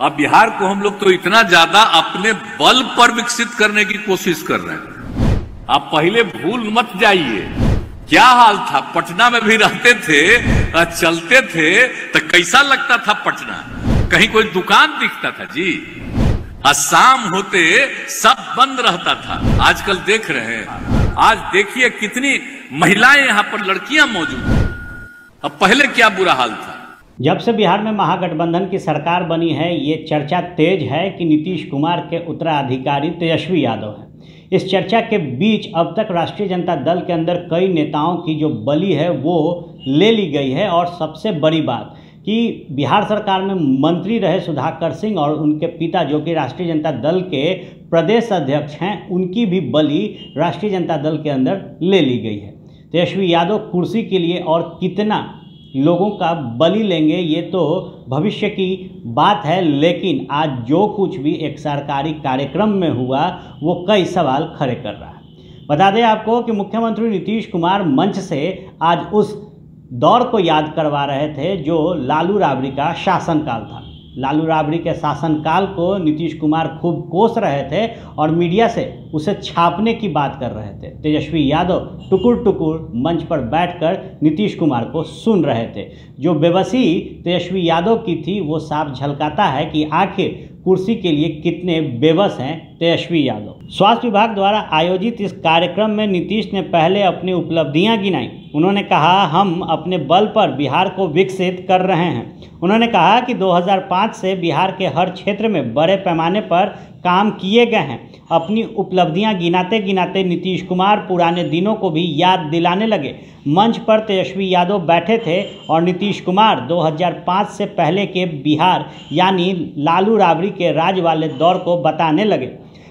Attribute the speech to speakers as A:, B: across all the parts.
A: अब बिहार को हम लोग तो इतना ज्यादा अपने बल पर विकसित करने की कोशिश कर रहे हैं। आप पहले भूल मत जाइए, क्या हाल था पटना में भी रहते थे, चलते थे तो कैसा लगता था पटना, कहीं कोई दुकान दिखता था जी, शाम होते सब बंद रहता था। आजकल देख रहे हैं, आज देखिए कितनी महिलाएं यहाँ पर लड़कियां मौजूद हैं, अब पहले क्या बुरा हाल था।
B: जब से बिहार में महागठबंधन की सरकार बनी है, ये चर्चा तेज है कि नीतीश कुमार के उत्तराधिकारी तेजस्वी यादव हैं। इस चर्चा के बीच अब तक राष्ट्रीय जनता दल के अंदर कई नेताओं की जो बलि है वो ले ली गई है। और सबसे बड़ी बात कि बिहार सरकार में मंत्री रहे सुधाकर सिंह और उनके पिता जो कि राष्ट्रीय जनता दल के प्रदेश अध्यक्ष हैं, उनकी भी बलि राष्ट्रीय जनता दल के अंदर ले ली गई है। तेजस्वी यादव कुर्सी के लिए और कितना लोगों का बलि लेंगे ये तो भविष्य की बात है, लेकिन आज जो कुछ भी एक सरकारी कार्यक्रम में हुआ वो कई सवाल खड़े कर रहा है। बता दें आपको कि मुख्यमंत्री नीतीश कुमार मंच से आज उस दौर को याद करवा रहे थे जो लालू राबड़ी का शासनकाल था। लालू राबड़ी के शासनकाल को नीतीश कुमार खूब कोस रहे थे और मीडिया से उसे छापने की बात कर रहे थे। तेजस्वी यादव टुकुर टुकुर मंच पर बैठकर नीतीश कुमार को सुन रहे थे। जो बेबसी तेजस्वी यादव की थी वो साफ झलकाता है कि आखिर कुर्सी के लिए कितने बेबस हैं तेजस्वी यादव। स्वास्थ्य विभाग द्वारा आयोजित इस कार्यक्रम में नीतीश ने पहले अपनी उपलब्धियां गिनाई। उन्होंने कहा, हम अपने बल पर बिहार को विकसित कर रहे हैं। उन्होंने कहा कि 2005 से बिहार के हर क्षेत्र में बड़े पैमाने पर काम किए गए हैं। अपनी उपलब्धियां गिनाते गिनाते नीतीश कुमार पुराने दिनों को भी याद दिलाने लगे। मंच पर तेजस्वी यादव बैठे थे और नीतीश कुमार 2005 से पहले के बिहार यानी लालू राबड़ी के राज वाले दौर को बताने लगे।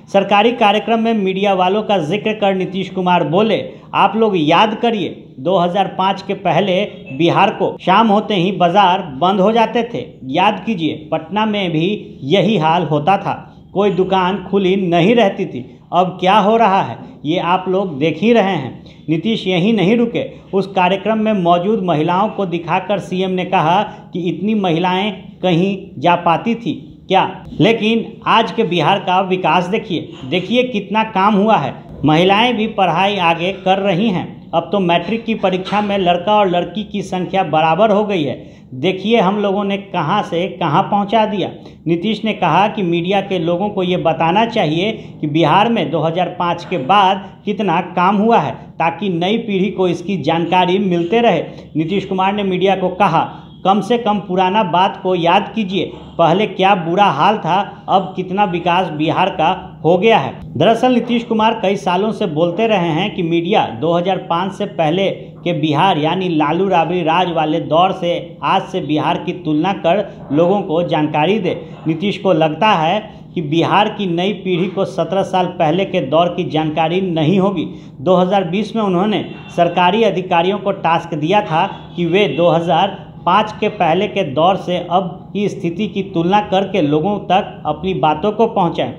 B: सरकारी कार्यक्रम में मीडिया वालों का जिक्र कर नीतीश कुमार बोले, आप लोग याद करिए 2005 के पहले बिहार को शाम होते ही बाजार बंद हो जाते थे। याद कीजिए, पटना में भी यही हाल होता था, कोई दुकान खुली नहीं रहती थी। अब क्या हो रहा है ये आप लोग देख ही रहे हैं। नीतीश यहीं नहीं रुके, उस कार्यक्रम में मौजूद महिलाओं को दिखाकर सीएम ने कहा कि इतनी महिलाएं कहीं जा पाती थी क्या, लेकिन आज के बिहार का विकास देखिए कितना काम हुआ है। महिलाएं भी पढ़ाई आगे कर रही हैं। अब तो मैट्रिक की परीक्षा में लड़का और लड़की की संख्या बराबर हो गई है। देखिए हम लोगों ने कहां से कहां पहुंचा दिया। नीतीश ने कहा कि मीडिया के लोगों को ये बताना चाहिए कि बिहार में 2005 के बाद कितना काम हुआ है, ताकि नई पीढ़ी को इसकी जानकारी मिलते रहे। नीतीश कुमार ने मीडिया को कहा, कम से कम पुराना बात को याद कीजिए, पहले क्या बुरा हाल था, अब कितना विकास बिहार का हो गया है। दरअसल नीतीश कुमार कई सालों से बोलते रहे हैं कि मीडिया 2005 से पहले के बिहार यानी लालू राबड़ी राज वाले दौर से आज से बिहार की तुलना कर लोगों को जानकारी दे। नीतीश को लगता है कि बिहार की नई पीढ़ी को 17 साल पहले के दौर की जानकारी नहीं होगी। 2020 में उन्होंने सरकारी अधिकारियों को टास्क दिया था कि वे 2005 के पहले के दौर से अब की स्थिति की तुलना करके लोगों तक अपनी बातों को पहुंचाएं।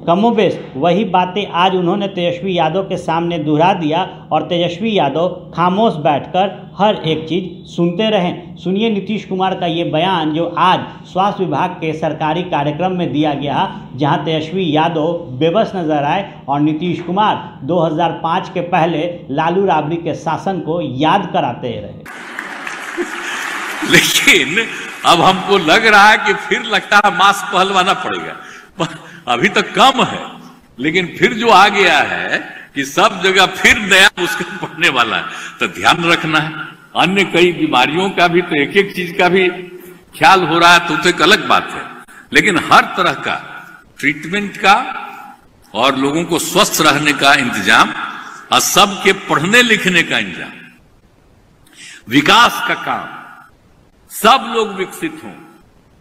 B: कमोबेश वही बातें आज उन्होंने तेजस्वी यादव के सामने दोहरा दिया और तेजस्वी यादव खामोश बैठकर हर एक चीज़ सुनते रहें। सुनिए नीतीश कुमार का ये बयान जो आज स्वास्थ्य विभाग के सरकारी कार्यक्रम में दिया गया, जहां तेजस्वी यादव बेबस नजर आए और नीतीश कुमार 2005 के पहले लालू राबड़ी के शासन को याद कराते रहे।
A: लेकिन अब हमको लग रहा है कि फिर लगता है मास्क पहलवाना पड़ेगा। अभी तक कम है, लेकिन फिर जो आ गया है कि सब जगह फिर नया मुश्किल पड़ने वाला है, तो ध्यान रखना है। अन्य कई बीमारियों का भी तो एक एक चीज का भी ख्याल हो रहा है, तो एक अलग बात है, लेकिन हर तरह का ट्रीटमेंट का और लोगों को स्वस्थ रहने का इंतजाम और सबके पढ़ने लिखने का इंतजाम, विकास का काम, सब लोग विकसित हों।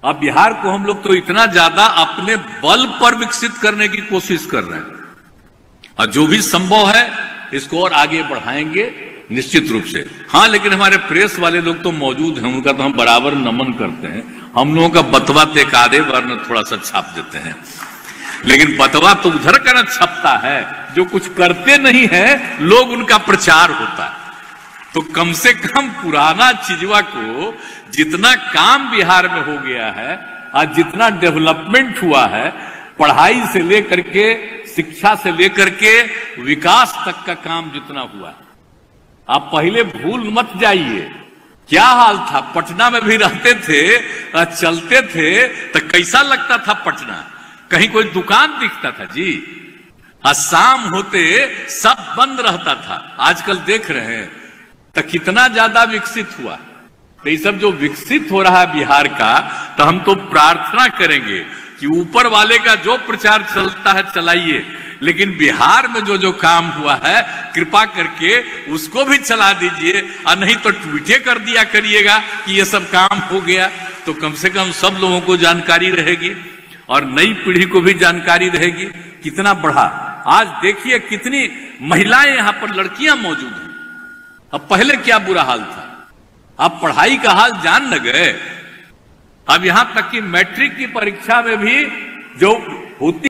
A: अब बिहार को हम लोग तो इतना ज्यादा अपने बल पर विकसित करने की कोशिश कर रहे हैं और जो भी संभव है इसको और आगे बढ़ाएंगे निश्चित रूप से। हाँ, लेकिन हमारे प्रेस वाले लोग तो मौजूद हैं, उनका तो हम बराबर नमन करते हैं। हम लोगों का बतवा ते कादे वर्ण थोड़ा सा छाप देते हैं, लेकिन बतवा तो उधर का न छपता है जो कुछ करते नहीं है, लोग उनका प्रचार होता है। तो कम से कम पुराना चीजवा को जितना काम बिहार में हो गया है आज जितना डेवलपमेंट हुआ है, पढ़ाई से लेकर के, शिक्षा से लेकर के विकास तक का काम जितना हुआ है, आप पहले भूल मत जाइए क्या हाल था। पटना में भी रहते थे, चलते थे तो कैसा लगता था पटना, कहीं कोई दुकान दिखता था जी, शाम होते सब बंद रहता था। आजकल देख रहे हैं तो कितना ज्यादा विकसित हुआ। तो ये सब जो विकसित हो रहा है बिहार का, तो हम तो प्रार्थना करेंगे कि ऊपर वाले का जो प्रचार चलता है चलाइए, लेकिन बिहार में जो जो काम हुआ है कृपा करके उसको भी चला दीजिए, और नहीं तो ट्वीटे कर दिया करिएगा कि ये सब काम हो गया, तो कम से कम सब लोगों को जानकारी रहेगी और नई पीढ़ी को भी जानकारी रहेगी। कितना बढ़ा, आज देखिए कितनी महिलाएं यहां पर, लड़कियां मौजूद हैं। अब पहले क्या बुरा हाल था, अब पढ़ाई का हाल जान न गए। अब यहां तक कि मैट्रिक की परीक्षा में भी जो होती